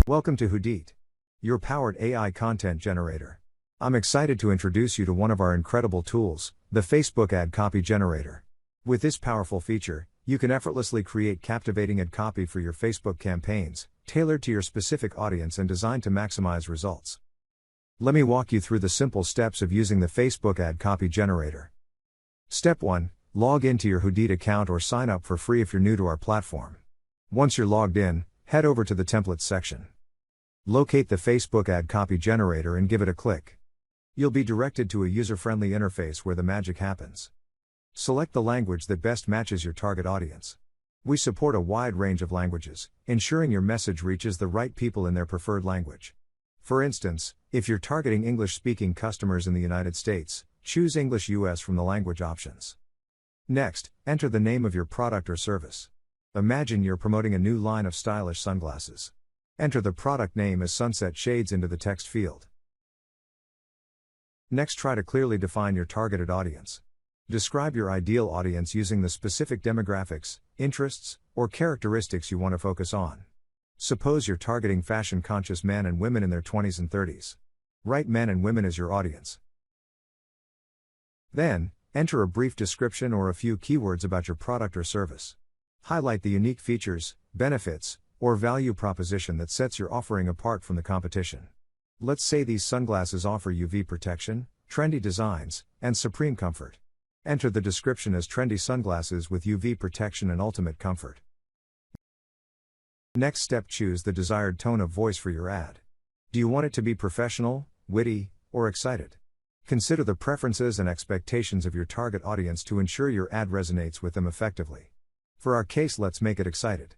Welcome to Hoodit, your powered AI content generator. I'm excited to introduce you to one of our incredible tools, the Facebook Ad Copy Generator. With this powerful feature, you can effortlessly create captivating ad copy for your Facebook campaigns, tailored to your specific audience and designed to maximize results. Let me walk you through the simple steps of using the Facebook Ad Copy Generator. Step 1. Log into your Hoodit account or sign up for free if you're new to our platform. Once you're logged in, head over to the Templates section. Locate the Facebook Ad Copy Generator and give it a click. You'll be directed to a user-friendly interface where the magic happens. Select the language that best matches your target audience. We support a wide range of languages, ensuring your message reaches the right people in their preferred language. For instance, if you're targeting English-speaking customers in the United States, choose English US from the language options. Next, enter the name of your product or service. Imagine you're promoting a new line of stylish sunglasses. Enter the product name as Sunset Shades into the text field. Next, try to clearly define your targeted audience. Describe your ideal audience using the specific demographics, interests, or characteristics you want to focus on. Suppose you're targeting fashion-conscious men and women in their 20s and 30s. Write men and women as your audience. Then, enter a brief description or a few keywords about your product or service. Highlight the unique features, benefits, or value proposition that sets your offering apart from the competition. Let's say these sunglasses offer UV protection, trendy designs, and supreme comfort. Enter the description as trendy sunglasses with UV protection and ultimate comfort. Next step, choose the desired tone of voice for your ad. Do you want it to be professional, witty, or excited? Consider the preferences and expectations of your target audience to ensure your ad resonates with them effectively. For our case, let's make it excited.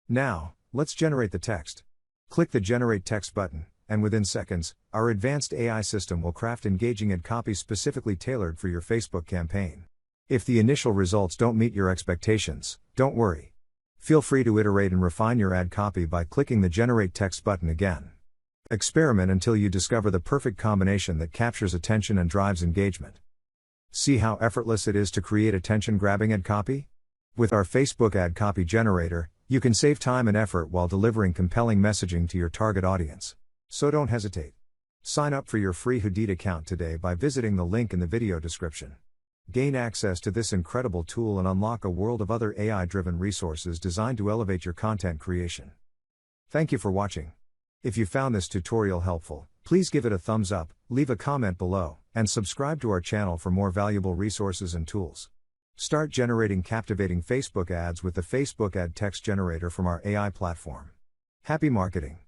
Now, let's generate the text. Click the Generate Text button, and within seconds, our advanced AI system will craft engaging ad copy specifically tailored for your Facebook campaign. If the initial results don't meet your expectations, don't worry. Feel free to iterate and refine your ad copy by clicking the Generate Text button again. Experiment until you discover the perfect combination that captures attention and drives engagement. See how effortless it is to create attention-grabbing ad copy? With our Facebook Ad Copy Generator, you can save time and effort while delivering compelling messaging to your target audience. So don't hesitate. Sign up for your free Hoodit account today by visiting the link in the video description. Gain access to this incredible tool and unlock a world of other AI-driven resources designed to elevate your content creation. Thank you for watching. If you found this tutorial helpful, please give it a thumbs up, leave a comment below, and subscribe to our channel for more valuable resources and tools. Start generating captivating Facebook ads with the Facebook Ad Text Generator from our AI platform. Happy marketing!